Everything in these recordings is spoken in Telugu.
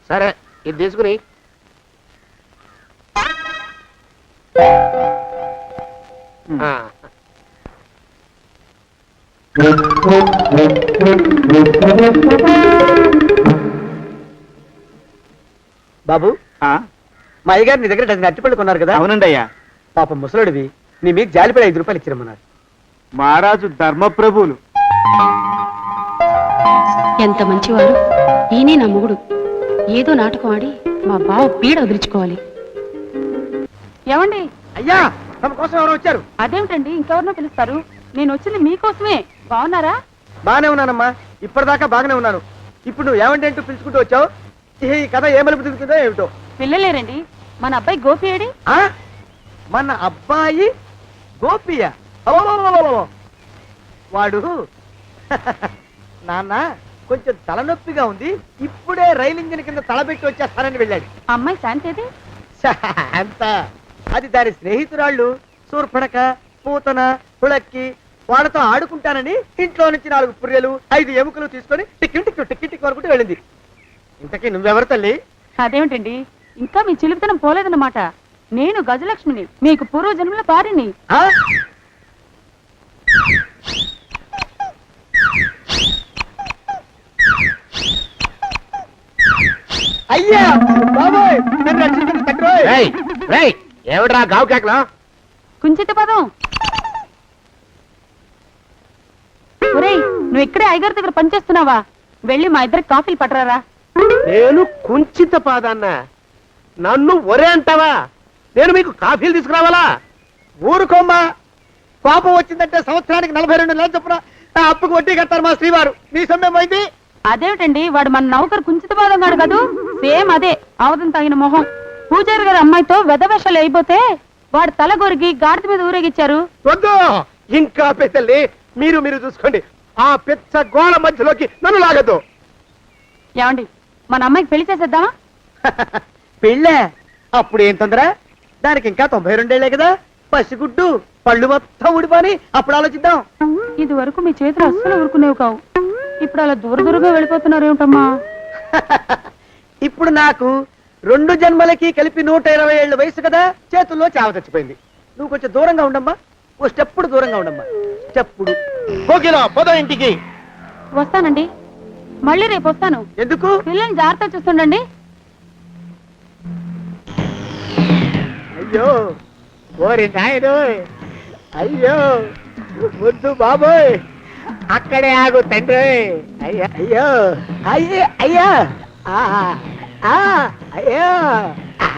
సరే ఇది తీసుకుని బాబు మా అయ్యగారు నీ దగ్గర డజన్ అరటిపళ్ళు కొన్నారు కదా? అవునండి అయ్యా. పాపం ముసలుడివి, నీ మీకు జాలిపడి 5 రూపాయలు ఇచ్చిరమ్మన్నారు. మహారాజు ధర్మప్రభువులు. ఎంత మంచివారు. ఈయనే నా మొగుడు. ఏదో నాటకం ఆడి మా బావ పీడ వదిలించుకోవాలి. ఏమండి? అయ్యా, తమ కోసం ఎవరు వచ్చారు? అదేమిటండి, ఇంకెవరినో పిలుస్తారు? నేను వచ్చింది మీకోసమే. బాగున్నారా? బాగానే ఉన్నానమ్మా, ఇప్పటిదాకా బాగానే ఉన్నాను. ఇప్పుడు నువ్వు ఏమంటే అంటూ పిలుచుకుంటూ వచ్చావు. ఈ కథ ఏ మలుపు తిరుగుతుందో ఏమిటో. పిల్లలేరండి. మన అబ్బాయి గోపి ఏడి? మన అబ్బాయి గోపియా? వాడు నాన్న కొంచెం తలనొప్పిగా ఉంది, ఇప్పుడే రైలు ఇంజిన్ కింద తలబెట్టి వచ్చేస్తానని వెళ్ళాడు. అమ్మాయి శాంతేది? అంత అది దాని స్నేహితురాళ్ళు సూర్పణక, పూతన, పుళక్కి వాళ్ళతో ఆడుకుంటానని ఇంట్లో నుంచి 4 పుర్రెలు 5 ఎముకలు తీసుకొని టిక్కి వరకు వెళ్ళింది. ఇంతకీ నువ్వెవరు తల్లి? అదేమిటండి, ఇంకా మీ చిలుపుతనం పోలేదన్నమాట. నేను గజలక్ష్మిని, మీకు పూర్వజన్మల భార్యని. అయ్యా బాబోయ్, ఏమిట్రా గావు కేకలో? కుంచిత పదం. ఒరేయ్, నువ్వు ఇక్కడే అయ్యగారి దగ్గర పనిచేస్తున్నావా? వెళ్ళి మా ఇద్దరికి కాఫీలు పట్టరారా. నేను కుంచిత పాదాన్న, నన్ను ఒరే అంటావా? నేను మీకు కాఫీలు తీసుకురావాలా? ఊరుకోమ్మా, కోపం వచ్చిందంటే సంవత్సరానికి 42 నెలలు చొప్పున అప్పుకు వడ్డీ కట్టారు మా శ్రీవారు. నీ సొమ్మేం పోయింది? అదేమిటండి, వాడు మన నౌకరు కుంచిత పాదం కాడు కదూ. సేమ్ అదే, అవధం తగిన మొహం. పూజారి గారి అమ్మాయితో వెధవేషాలు అయిపోతే వాడు తల గొరిగి గాడిద మీద ఊరేగిచ్చారు. వద్దు, ఇంకా పెద్దల్ని మీరు చూసుకోండి. ఆ పెద్ద గోళ మధ్యలోకి నన్ను లాగద్దు. ఏమండి, మన అమ్మాయికి పెళ్లి చేసేద్దామా? పెళ్ళే? అప్పుడు ఏం తొందర? దానికి ఇంకా 92 కదా. పసిగుడ్డు పళ్ళు మొత్తం ఊడిపోని అప్పుడు ఆలోచిద్దాం. ఇది వరకు మీ చేతులు అస్సలు ఊరుకునేవి కావు. ఇప్పుడు అలా దూరంగా వెళ్ళిపోతున్నారు ఏమిటమ్మా? ఇప్పుడు నాకు 2 జన్మలకి కలిపి 120 ఏళ్ళ వయసు కదా, చేతుల్లో చావ చచ్చిపోయింది. నువ్వు కొంచెం దూరంగా ఉండమ్మా, ఓ స్టెప్పుడు దూరంగా ఉండమ్మా. స్టెప్పుడు పోదా ఇంటికి. వస్తానండి, మళ్ళీ రేపు వస్తాను. ఎందుకు? పిల్లల్ని జాగ్రత్త చూస్తుండండి. అయ్యో ఓరి నాయుడు, అయ్యో వద్దు బాబోయ్, అక్కడే ఆగు తండ్రి. అయ్యా అయ్యో అయ్యో అయ్యా అయ్యో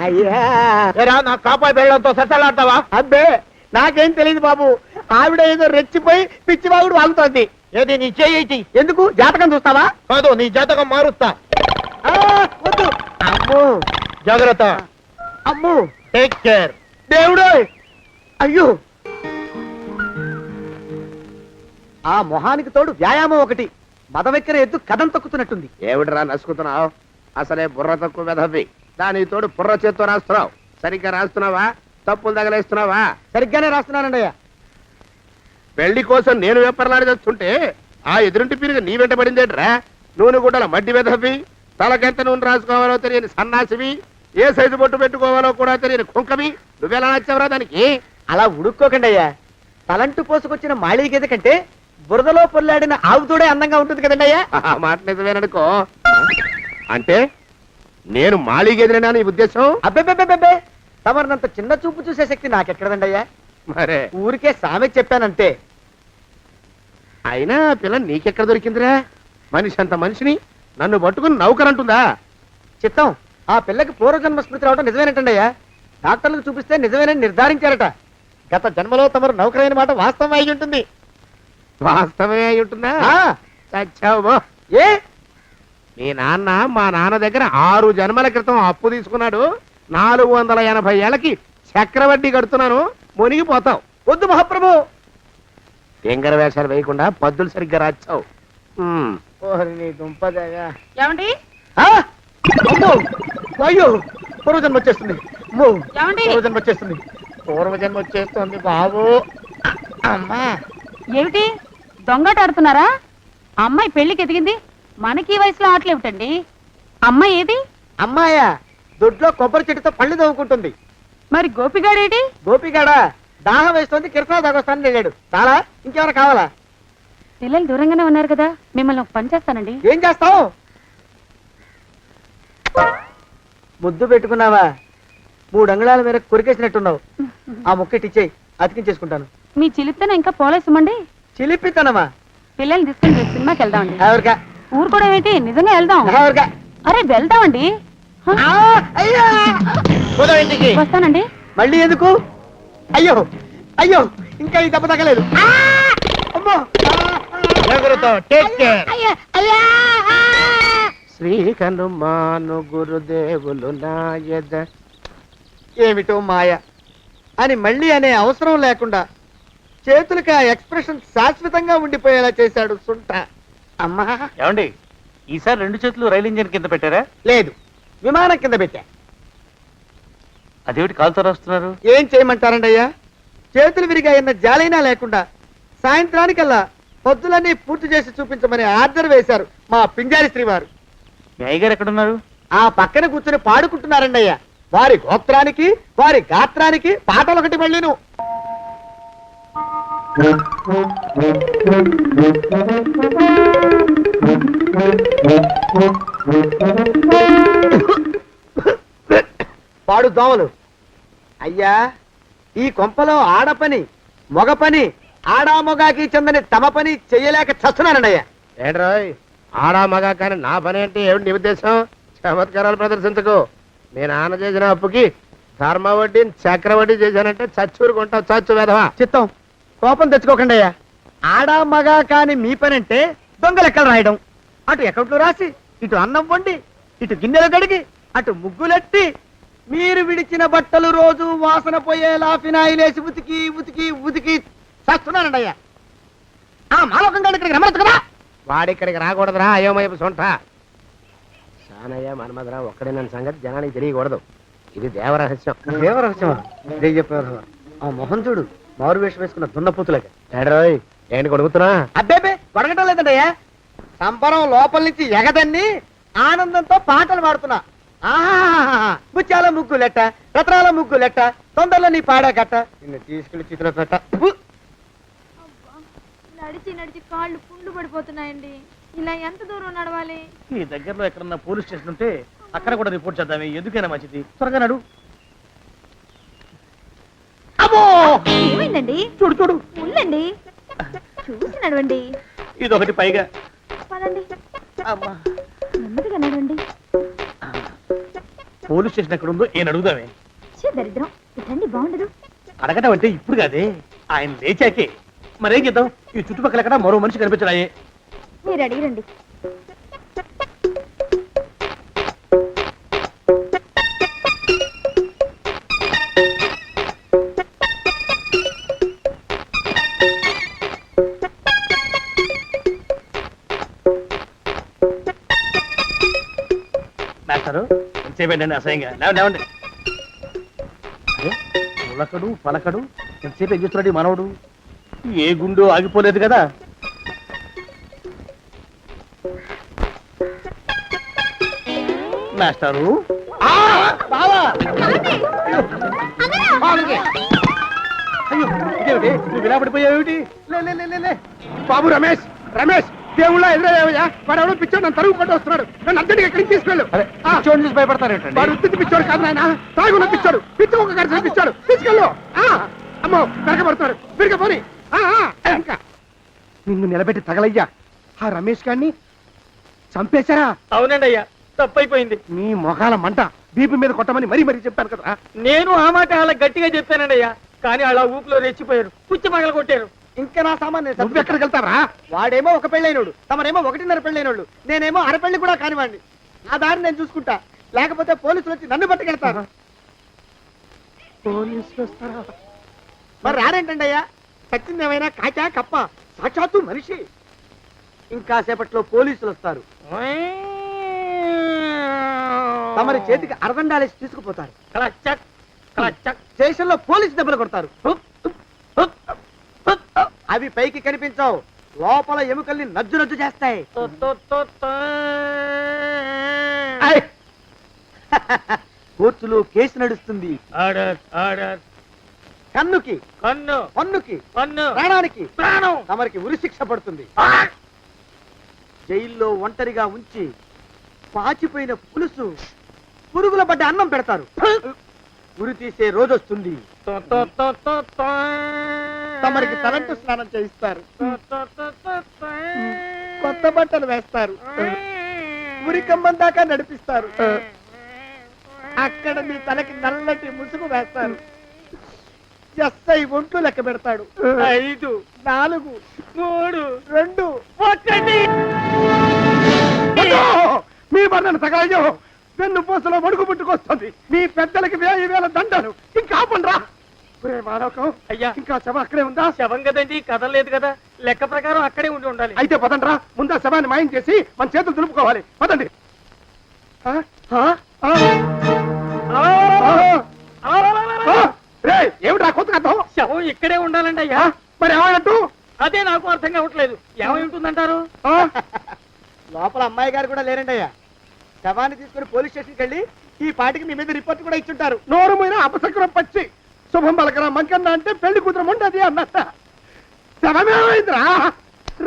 అయ్యా. నా కాపాయి బెళ్ళంతో సత్తలాడతావా? అబ్బే, నాకేం తెలియదు బాబు. ఆవిడ ఏదో రెచ్చిపోయి పిచ్చివాగుడు వాగుతోంది. ఏది నీ చేయి? ఎందుకు? జాతకం చూస్తావా? కాదు, నీ జాతకం మారుస్తా. వద్దు. అమ్మో, జాగ్రత్త. అమ్మో, టేక్ కేర్. దేవుడు. అయ్యో, ఆ మొహానికి తోడు వ్యాయామం ఒకటి. మదవెక్కిన ఎద్దు కథం తొక్కుతున్నట్టుంది. ఏమిటిరా నసుకుతున్నావు? అసలే బుర్ర తక్కువ వెధవి. దాని తోడు బుర్ర చేత్తో రాస్తున్నావు. సరిగ్గా రాస్తున్నావా? తప్పులు తగలేస్తున్నావా? సరిగ్గానే రాస్తున్నానండి అయ్యా. పెళ్లి కోసం నేను వెప్పర్లాడి తెస్తుంటే ఆ ఎదురింటి పీరుగా నీ వెంట పడిందేట్రా? నూనె గుడ్డల మడ్డి వెధవి, తలకెంత నూనె రాసుకోవాలో తెలియని సన్నాసివి, ఏ సైజు బొట్టు పెట్టుకోవాలో కూడా తెలియని కుంకవి. నువ్వెలా నచ్చావురా దానికి? అలా ఉడుక్కోకండి అయ్యా. తలంటు పోసుకొచ్చిన మాళీ గేదె కంటే బురదలో పొల్లాడిన ఆవుతోడే అందంగా ఉంటుంది కదండి అయ్యా. ఆ మాట నిజమేననుకో. అంటే నేను మాళీగెదిరినా నీ ఉద్దేశం? అబ్బెబ్బెబ్బెబ్బే, తమరినంత చిన్న చూపు చూసే శక్తి నాకెక్కడదండి అయ్యా. మరే ఊరికే సామె చెప్పానంతే. అయినా పిల్ల నీకెక్కడ దొరికిందిరా? మనిషి అంత మనిషిని నన్ను పట్టుకుని నౌకరంటుందా? చిత్తం, ఆ పిల్లకి పూర్వజన్మ స్మృతి రావడం నిజమేనటండి అయ్యా. డాక్టర్లకు చూపిస్తే నిజమేనని నిర్ధారించారట. గత జన్మలో తమరు నౌకరైన మాట వాస్తవం అయి ఉంటుంది. వాస్తవమే అయి ఉంటుందా? చచ్చావు. ఏ? మీ నాన్న మా నాన్న దగ్గర 6 జన్మల క్రితం అప్పు తీసుకున్నాడు. 480 ఏళ్ళకి చక్రవడ్డీ కడుతున్నాను. మునిగిపోతావు. వద్దు మహాప్రభు. ఎంగర వేషాలు వేయకుండా పద్దులు సరిగ్గా రాచావు. ఏమండి? అయ్యో, పూర్వజన్మ వచ్చేస్తుంది. ఏమండి? పూర్వజన్మ వచ్చేస్తుంది బాబు. అమ్మా, ఏమిటి దొంగట ఆడుతున్నారా? అమ్మాయి పెళ్లికి ఎదిగింది, మనకి ఈ వయసులో ఆటలేమిటండి? అమ్మాయి ఏది? అమ్మాయా దొడ్లో కొబ్బరి చెట్టుతో పళ్ళు తవ్వుకుంటుంది. మరి గోపిగాడేటి? గోపిగాడ దాహం వేస్తుంది, కిరసా తాగొస్తానని వెళ్ళాడు. చాలా ఇంకేమైనా కావాలా? పిల్లలు దూరంగానే ఉన్నారు కదా, మిమ్మల్ని ఒక పని చేస్తానండి. ఏం చేస్తావు? ముద్దు పెట్టుకున్నావా? 3 అంగుళాల మేర కొరికేసినట్టున్నావు. ఆ ముక్కటిచ్చేయి, అతికించేసుకుంటాను. మీ చిలిపితేనే ఇంకా పోలేసమండి. చిలిపితనమా? పిల్లల్ని తీసుకుని రేపు సినిమాకి వెళ్దామండి. ఎవరికా? ఊరు కూడా ఏంటి, నిజంగా వెళ్దాం. ఎవరికా? అరే వెళ్దామండి. హ? అయ్యా ఇంటికి వస్తానండి. మళ్ళీ ఎందుకు? అయ్యో అయ్యో, ఇంకా ఈ దెబ్బ తగ్గలేదు. అమ్మో! శ్రీకనుమాను గురుదేవులు నాయద. ఏమిటో మాయ అని మళ్ళీ అనే అవసరం లేకుండా చేతులకి ఆ ఎక్స్ప్రెషన్ శాశ్వతంగా ఉండిపోయేలా చేశాడు సుంట. అమ్మా ఏమండి, ఈసారి 2 చేతులు రైలు ఇంజిన్ కింద పెట్టారా? లేదు, విమానం కింద పెట్టా. అదేమిటి కాలుతో రాస్తున్నారు? ఏం చేయమంటారండి అయ్యా? చేతులు విరిగాయన్న జాలైనా లేకుండా సాయంత్రానికల్లా పొద్దులన్నీ పూర్తి చేసి చూపించమని ఆర్డర్ వేశారు మా పింజారి శ్రీ వారు. మీ అయ్యగారు ఎక్కడున్నారు? ఆ పక్కన కూర్చొని పాడుకుంటున్నారండి అయ్యా. వారి గోత్రానికి వారి గాత్రానికి పాటలు ఒకటి మళ్ళీను. పాడు దోమలు. అయ్యా, ఈ కొంపలో ఆడపని మొగ పని ఆడా మొగాకి చెందని తమ పని చెయ్యలేక చస్తున్నానండి అయ్యా. ఏంట్రోయ్, ఆడా మగా కానీ నా పని అంటే ఏమిటి నీ ఉద్దేశం? చమత్కారాలు ప్రదర్శించకు. మీ నాన్న చేసిన అప్పుకి ధర్మ వడ్డీని చక్రవడ్డీ చేశానంటే చచ్చూరుకుంటావు, చచ్చు వేధవా. చిత్తం, కోపం తెచ్చుకోకండి అయ్యా. ఆడా మగా కాని మీ పని అంటే దొంగ లెక్కలు రాయడం. అటు అకౌంట్లు రాసి, ఇటు అన్నం వండి, ఇటు గిన్నెలు కడిగి, అటు ముగ్గులెట్టి, మీరు విడిచిన బట్టలు రోజు వాసన పోయేలా ఫినాయిలేసి ఉతికి ఉతికి ఉతికి చేస్తున్నానండి అయ్యా. ఆ మాలోకం గారు ఇక్కడికి రమ్మచ్చు కదా. వాడిక్కడికి రాకూడదురా అయోమయపు సొంట. సానయ్య మన్మధరా ఒక్కడే నన్ను సంగతి జనానికి తెలియకూడదు. ఇది దేవరహస్యం. దేవరహస్యమా? ఇదే చెప్పారు. ఆ మొహం చూడు, మారు వేషం వేసుకున్న దున్నపోతులకి. ఏడ్రోయ్, ఏంటి కొడుకుతున్నా? అబ్బేబే కొడగటం లేదండయ్యా. సంబరం లోపల నుంచి ఎగదన్ని ఆనందంతో పాటలు పాడుతున్నా. ఆహా, ముత్యాల ముగ్గులెట్ట, రత్నాల ముగ్గులెట్ట, తొందరలో నీ పాడా కట్ట, నిన్ను తీసుకెళ్లి చిత్ర పెట్ట. నడిచి నడిచి కాళ్ళు పుండ్లు పడిపోతున్నాయండి. ఇలా ఎంత దూరం నడవాలి? ఈ దగ్గరలో ఎక్కడన్నా పోలీస్ స్టేషన్ ఉంటే అక్కడ కూడా రిపోర్ట్ చేద్దామే, ఎందుకైనా మంచిది. త్వరగా నడు. అమ్మో! ఏమైందండి? చూడు చూడు, ఉండండి, చూసి నడవండి. ఇదొకటి పైగా. పదండి, అమ్మా, నెమ్మదిగా నడవండి. పోలీస్ స్టేషన్ ఎక్కడ ఉందో ఏం అడుగుదామే. ఛీ, దరిద్రం, ఇటండి బాగుండదు. అడగటం అంటే ఇప్పుడు కాదే, ఆయన లేచాకే. మరేం చేద్దాం, ఈ చుట్టుపక్కల ఎక్కడ మరో మనిషి కనిపించడాయే. మీరు అడిగిరండి. మాస్టారు ఎంతసేపేంటండి అసహ్యంగా? లేవండి లేవండి. అరే, పులకడు పలకడు ఎంతసేపు ఏం చేస్తున్నాడు ఈ మనవడు? ఏ గుండు ఆగిపోలేదు కదా. మాస్టారు, అయ్యో ఇదేమిటి, నువ్వు ఇలా పడిపోయావేమిటి? లే లే, లే, లే, లే. బాబు రమేష్, రమేష్ దేవుళ్ళ ఎదురయ్యా. వాడు ఎవడో పిచ్చోడు నన్ను తరుగు కొట్టి వస్తున్నాడు. నన్ను అంతటికి ఎక్కడికి తీసుకెళ్ళు. అరే, పిచ్చోడిని చూసి భయపడతారేంటండి? వాడు ఉత్తి పిచ్చోడు కాదు నాయన, తాగున్న పిచ్చోడు. పిచ్చి ఒక గడిచిన పిచ్చోడు. తీసుకెళ్ళు. అమ్మో, వెనకబడుతున్నాడు. విరిగా పోని. ఇంకా నిన్ను నిలబెట్టి తగలయ్యా. ఆ రమేష్ గారిని చంపేశారా? అవునండి అయ్యా, తప్పైపోయింది. మీ మొఖాల మంట బీపీ మీద కొట్టమని మరీ మరీ చెప్పాను కదా. నేను ఆ మాట అలా గట్టిగా చెప్పానండి అయ్యా, కానీ అలా ఊపిలో రెచ్చిపోయారు, పుచ్చి పగల కొట్టారు. ఇంకా నా సామాన్ నువ్వు ఎక్కడికి వెళ్తావా? వాడేమో ఒక పెళ్ళైనోడు, తమరేమో 1.5 పెళ్ళైనోడు, నేనేమో అరపెళ్ళి కూడా కానివ్వండి. నా దారి నేను చూసుకుంటా, లేకపోతే పోలీసులు వచ్చి నన్ను పట్టుకెళ్తారు. పోలీసులు వస్తారా? మరి రారేంటండి అయ్యా, సచ్చింది ఏమైనా కాచా కప్ప, సాక్షాత్తు మనిషి. ఇంకా సేపట్లో పోలీసులు వస్తారు, తమరి చేతికి అరదండాలేసి తీసుకుపోతారు. స్టేషన్ లో పోలీసు దెబ్బలు కొడతారు. అవి పైకి కనిపించవు, లోపల ఎముకల్ని నజ్జు నజ్జు చేస్తాయి. కోర్టులో కేసు నడుస్తుంది. Order order. కన్నుకి కన్ను పన్నుకి కన్ను ప్రాణానికి ప్రాణం. తమరికి ఉరి శిక్ష పడుతుంది. జైల్లో ఒంటరిగా ఉంచి పాచిపోయిన పులుసు పురుగుల పడ్డ అన్నం పెడతారు. ఉరి తీసే రోజు వస్తుంది. తమరికి తలంటు స్నానం చేయిస్తారు. కొత్త బట్టలు వేస్తారు. ఉరి కంబం దాకా నడిపిస్తారు. అక్కడ మీ తలకి నల్లటి ముసుగు వేస్తారు. ఎస్ఐ ఒంట్లు లెక్క పెడతాడు. 5 4 3 2 1. మీ బంధన సగాయో వెన్ను పూసలో మడుగు పుట్టుకొస్తుంది. మీ పెద్దలకి 1000 దండలు. ఇంకా ఆపండ్రా. మానవకం అయ్యా. ఇంకా శవం అక్కడే ఉందా? శవం కదండి, కదలేదు కదా. లెక్క ప్రకారం అక్కడే ఉండి ఉండాలి. అయితే పదండ్రా. ముందా శవాన్ని మాయం చేసి మన చేతులు దులుపుకోవాలి. పదండి. ఆ? ఆ? ఆ? రే ఏమిట్రా కొత్త కథ? శవం ఇక్కడే ఉండాలండి అయ్యా. మరి ఏమన్నట్టు? అదే నాకు అర్థం కావట్లేదు. ఏమై ఉంటుందంటారు? లోపల అమ్మాయి గారు కూడా లేరండి అయ్యా. శవాన్ని తీసుకుని పోలీస్ స్టేషన్కి వెళ్ళి ఈ పాటికి మీ మీద రిపోర్ట్ కూడా ఇచ్చుంటారు. నోరు మీద అపసకరం పచ్చి శుభం పలకరా మంకన్న అంటే పెళ్లి కూతురు ఉండదు అన్నట్ట. శవమేమైందిరా?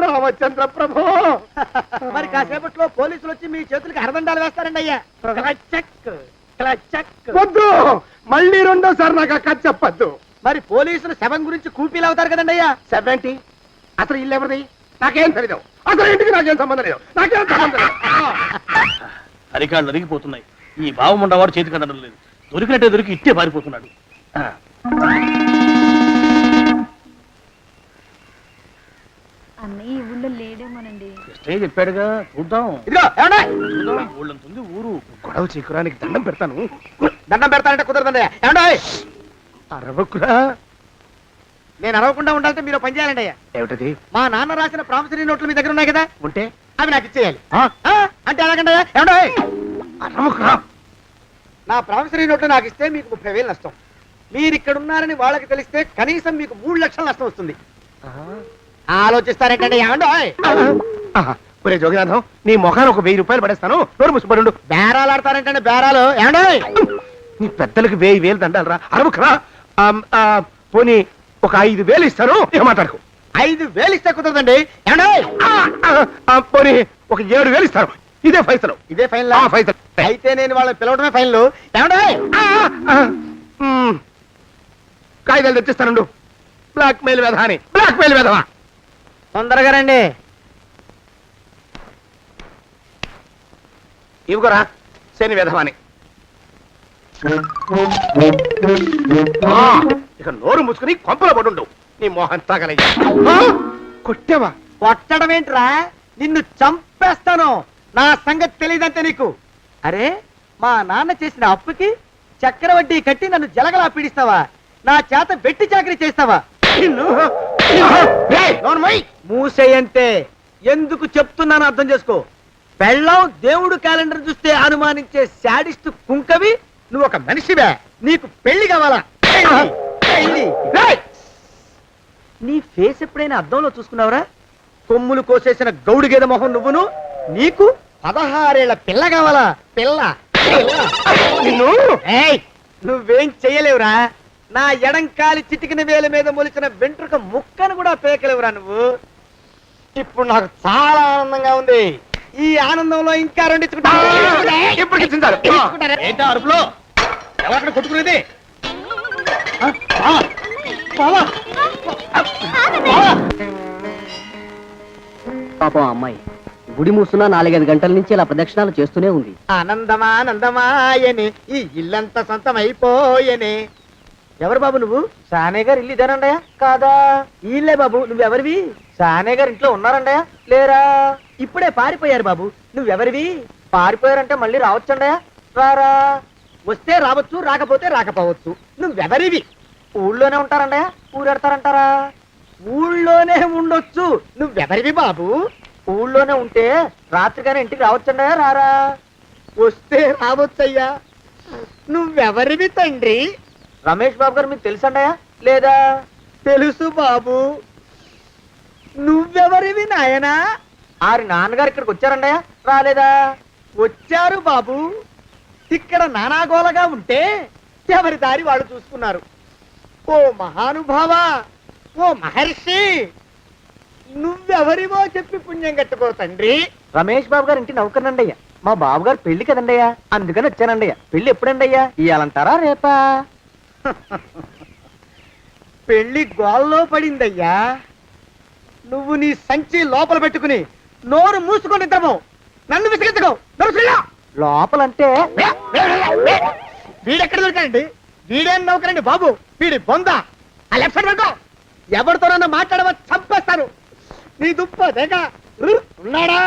రామచంద్ర ప్రభు. మరి కాసేపట్లో పోలీసులు వచ్చి మీ చేతులకి అరదండాలు వేస్తారండి అయ్యా. క్లచక్ క్లచక్. వద్దు, మళ్ళీ రెండోసారి నాకు ఆ కథ చెప్పద్దు. మరి పోలీసులు శవం గురించి కూపీలు అవుతారు కదండి అయ్యా. 70 అసలు ఇల్లు ఎవరిది? నాకేం తెలీదు. అసలు ఇంటికి నాకేం సంబంధం లేదు. నాకేం సంబంధం లేదు. అరికాళ్ళు అరిగిపోతున్నాయి. ఈ భావం ఉండవాడు చేతికి అందడం లేదు. దొరికినట్టే దొరికి ఇట్టే పారిపోతున్నాడు. అన్నయ్య ఈ ఊళ్ళో లేడేమోనండి. కృష్ణయ్య చెప్పాడుగా, చూద్దాం. ఇదిగో ఏమండి? చూద్దాం, ఊళ్ళంతుంది ఊరు. గొడవ చీకురానికి దండం పెడతాను. దండం పెడతానంటే కుదరదండి. ఏమండి? అరవకురా. నేను అరవకుండా ఉండాలంటే మీరు పని చేయాలండి అయ్యా. ఏమిటది? మా నాన్న రాసిన ప్రామిసరీ నోట్లు మీ దగ్గర ఉన్నాయి కదా, ఉంటే అవి నాకు ఇచ్చేయాలి. ఆ? అంటే ఎలాగండి అయ్యా? ఏమండి? అరవకురా. నా ప్రామిసరీ నోట్లు నాకు ఇస్తే మీకు 30,000 నష్టం. మీరు ఇక్కడ ఉన్నారని వాళ్ళకి తెలిస్తే కనీసం మీకు 3 లక్షల నష్టం వస్తుంది. ఆలోచిస్తారేంటండి? ఏమండి? ఒరే జోగినాథం, నీ మొఖాన్ని ఒక 1000 రూపాయలు పడేస్తాను. నోరు ముసుపడు. బేరాలు ఆడతారేంటండి? బేరాలు ఏమండి? నీ పెద్దలకు 1000 దండాలరా. అరవకురా. పోనీ ఒక 5000 ఇస్తాను. ఏం మాట్లాడుకో. 5,000 ఇస్తే కుదరదండి. ఏమండి? పోనీ ఒక 7000 ఇస్తాను. ఇదే ఫైసలు. ఇదే ఫైన్. ఫైసలు. అయితే నేను వాళ్ళని పిలవడమే ఫైన్లు. ఏమండి? కాగితాలు తెచ్చిస్తాను. బ్లాక్ మెయిల్ వెధవా అని. బ్లాక్ మెయిల్ వెధవా. తొందరగా రండి. ఇవిగోరా శని వెధవాని. ఇక నోరు మూసుకుని కొంపలో పడుండు. నీ మోహన్ తాగలయ్యా. కొట్టావా? కొట్టడం ఏంట్రా? నిన్ను చంపేస్తాను. నా సంగతి తెలియదంటే నీకు. అరే, మా నాన్న చేసిన అప్పుకి చక్రవడ్డీ కట్టి నన్ను జలగలా పీడిస్తావా? నా చేత వెట్టి చాకరీ చేస్తావా? మూసేయంటే ఎందుకు చెప్తున్నాను అర్థం చేసుకో. పెళ్ళం దేవుడు క్యాలెండర్ చూస్తే అనుమానించే శాడిస్ట్ కుంకవి నువ్వు ఒక మనిషివే. నీకు పెళ్లి కావాలా? పెళ్లి. నీ ఫేస్ ఎప్పుడైనా అద్దంలో చూసుకున్నావురా? కొమ్ములు కోసేసిన గౌడు గేదె మొహం నువ్వును. నీకు 16 ఏళ్ల పిల్ల కావాలా? పిల్ల. నువ్వేం చెయ్యలేవురా. నా ఎడంకాలి చిటికిన వేల మీద మొలిచిన వెంట్రుక ముక్కను కూడా పేకలేవురా నువ్వు. ఇప్పుడు నాకు చాలా ఆనందంగా ఉంది. ఈ ఆనందంలో ఇంకా రెండించుకుంటా. ఏంటా అరుపులో? ఎవరక్కడ కొట్టుకునేది? పాపం అమ్మాయి గుడి మూసున్న 4-5 గంటల నుంచి ఇలా ప్రదక్షిణాలు చేస్తూనే ఉంది. ఆనందమానందమాయనే ఈ ఇల్లంతా సొంతమైపోయనే. ఎవరు బాబు నువ్వు? సానే గారు ఇల్లు ఇదేనండయా? కాదా? ఇల్లే బాబు. నువ్వెవరివి? సానే గారు ఇంట్లో ఉన్నారండయా? లేరా? ఇప్పుడే పారిపోయారు బాబు. నువ్వెవరివి? పారిపోయారంటే మళ్ళీ రావచ్చండయా? రారా. వస్తే రావచ్చు, రాకపోతే రాకపోవచ్చు. నువ్వెవరివి? ఊళ్ళోనే ఉంటారండయా? ఊరెడతారంటారా? ఊళ్ళోనే ఉండొచ్చు. నువ్వెవరివి బాబు? ఊళ్ళోనే ఉంటే రాత్రిగానే ఇంటికి రావచ్చండయా? రారా. వస్తే రావచ్చయ్యా. నువ్వెవరివి తండ్రి? రమేష్ బాబు గారు మీకు తెలుసండయా? లేదా? తెలుసు బాబు. నువ్వెవరివి నాయనా? ఆరి నాన్నగారు ఇక్కడికి వచ్చారండయా? రాలేదా? వచ్చారు బాబు. ఇక్కడ నానాగోలగా ఉంటే ఎవరి దారి వాళ్ళు చూసుకున్నారు. ఓ మహానుభావ, ఓ మహర్షి, నువ్వెవరివో చెప్పి పుణ్యం కట్టుకో తండ్రి. రమేష్ బాబు గారు ఇంటి నౌకర్నండయ్యా. మా బాబు గారు పెళ్లి కదండయ్యా, అందుకని వచ్చానండయ్యా. పెళ్లి ఎప్పుడండయ్యా? ఇయ్యాలంటారా రేపా? పెళ్లి గోల్లో పడిందయ్యా. నువ్వు నీ సంచి లోపల పెట్టుకుని నోరు మూసుకొని నిద్రపో. నన్ను విసిగించుకో. లోపలంటే వీడెక్కడ దొరికాడండి? వీడేం నౌకరండి బాబు, వీడి బొంద. ఆ లెఫ్ట్ సైడ్ పెట్టుకో. ఎవరితోనన్నా మాట్లాడవా చంపేస్తాను. నీ దుప్ప దేగ ఉన్నాడా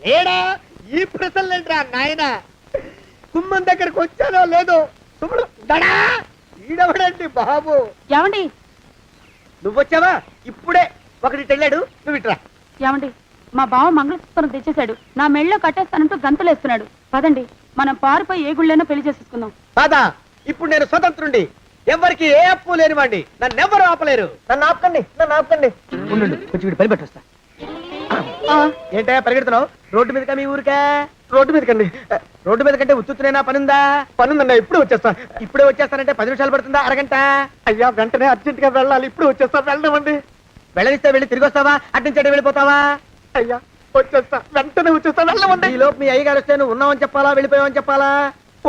లేడా? ఈ ప్రశ్నలేంట్రా నాయన. కుమ్మం దగ్గరకు వచ్చానో లేదో సుమ్ముడు దడా. ఈడవడండి బాబు. ఏమండి నువ్వు వచ్చావా? ఇప్పుడే ఒకటి వెళ్ళాడు, నువ్వు ఇట్రా. ఏమండి మా బావ మంగళసూత్రం తెచ్చేశాడు. నా మెళ్ళో కట్టేస్తానంటూ గంతులేస్తున్నాడు. పదండి మనం పారిపోయి ఏ గుళ్ళైనా పెళ్లి చేసేసుకుందాం. కాదా? ఇప్పుడు నేను స్వతంత్రుండి, ఎవరికి ఏ అప్పు లేనివ్వండి. నన్ను ఎవరు ఆపలేరు. నన్ను ఆపకండి, నన్ను ఆపకండి. ఉండు, కొంచెం వీడు పని పెట్టొస్తా. ఏంటా పరిగెడుతున్నావు? రోడ్డు మీదకా మీ ఊరికా? రోడ్డు మీదకండి. రోడ్డు మీద కంటే ఉత్తునేనా? పనుందా? పనుందండి, ఇప్పుడే వచ్చేస్తా. ఇప్పుడే వచ్చేస్తానంటే 10 నిమిషాలు పడుతుందా? అరగంట? అయ్యా వెంటనే అర్జెంట్ గా వెళ్ళాలి. ఇప్పుడు వచ్చేస్తా. వెళ్ళమండి. వెళ్ళనిస్తే వెళ్ళి తిరిగి వస్తావా? అట్నుంచి వెళ్ళిపోతావా? అయ్యా వచ్చేస్తా, వెంటనే వచ్చేస్తా. వెళ్ళమండి. ఈ లోపు మీ అయ్యగారు వస్తే నువ్వు ఉన్నావని చెప్పాలా, వెళ్ళిపోయావని చెప్పాలా?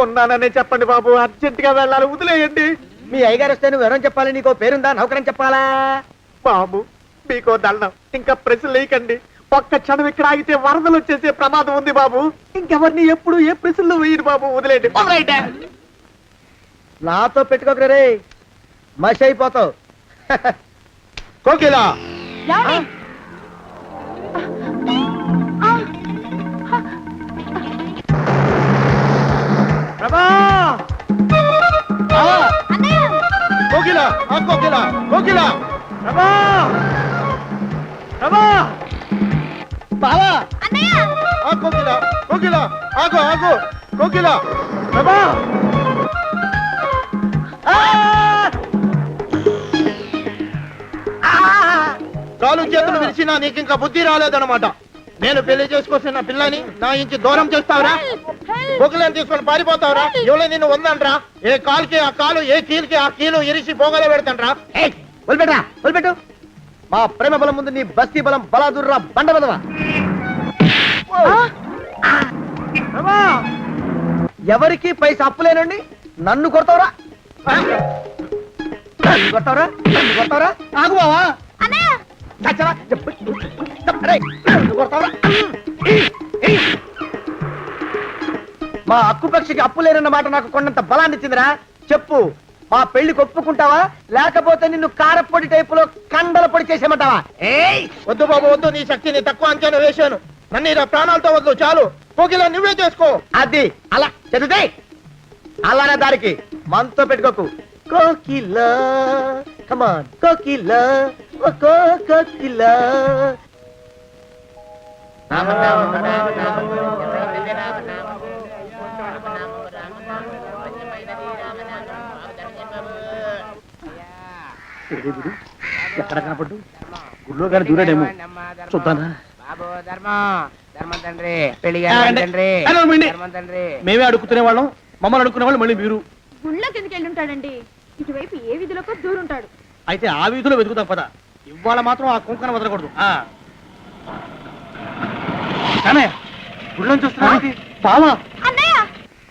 ఉన్నాననే చెప్పండి బాబు, అర్జెంట్ గా వెళ్ళాలి, వదిలేయండి. మీ అయ్యగారు వస్తే నువ్వు ఎవరని చెప్పాలి? నీకో పేరుందా? నౌకరని చెప్పాలా? బాబు మీకో దండం, ఇంకా ప్రశ్నలు వేయకండి. ఒక్క క్షణం ఇక్కడ ఆగితే వరదలు వచ్చేసే ప్రమాదం ఉంది బాబు. ఇంకెవరిని ఎప్పుడు ఏ ప్రశ్నలు వేయరు బాబు, వదిలేయండి. నాతో పెట్టుకోకరే రే, మషి అయిపోతావు. కోకిలా ఏమండి? ప్రభా! కోకిలా కోకిలా కోకిలా ప్రభా! ప్రభా! బావా! కోకిలా కోకిలా ఆగు ఆగు కోకిలా. ప్రభా! కాలు చేతులు విరిచినా నీకు ఇంకా బుద్ధి రాలేదన్నమాట. నేను పెళ్లి చేసుకొస్తున్న పిల్లని నా ఇంటి దూరం చేస్తావురా? బొగ్గులను తీసుకొని పారిపోతావురా? ఎవరో నిన్ను ఉందంట్రా? ఏ కాలుకి ఆ కాలు, ఏ కీలుకి ఆ కీలు ఇరిసి బొగలో పెడతాంట్రా? వదిలిపెట్టరా, వదిలిపెట్టు. మా ప్రేమ బలం ముందు నీ బస్తీ బలం బలాదుర్రా బండ బలవా. ఎవరికి పైసా అప్పులేనండి నన్ను కొడతావురా? నన్ను కొడతావురా? నన్ను కొడతావురా? ఆగు బావా. చచ్చవా? అరే, నన్ను కొడతావురా? మా అక్కు పక్షికి అప్పు లేనన్న మాట నాకు కొన్నంత బలాన్ని ఇచ్చిందిరా. చెప్పు, మా పెళ్లికి ఒప్పుకుంటావా, లేకపోతే నిన్ను కారపొడి టైపులో కండల పొడి చేసేమంటావా? వద్దు బాబు వద్దు, నీ శక్తిని తక్కువ అంచనా వేశాను. నన్ను ఇలా ప్రాణాలతో వద్దు, చాలు. కోకిలా నువ్వే చేసుకో. అది అలా చదివితే అలానే దారికి మనతో పెట్టుకోకు. కోకిలా కమాన్ కోకిలా, ఓ కోకిలా. ఎక్కడ కనపడ్డు? గుళ్ళో కానీ దూరాడేమో, చూద్దానా? మేమే అడుక్కునే వాళ్ళం, మమ్మల్ని అడుక్కునే వాళ్ళు మళ్ళీ మీరు. గుళ్ళో కిందకి వెళ్ళి ఉంటాడండి. ఇటువైపు ఏ విధిలోకి దూరుంటాడు. అయితే ఆ వీధిలో వెతుకుతాం పద. ఇవాళ మాత్రం ఆ కుంకన వదలకూడదు. గుళ్ళని చూస్తున్నా బావా.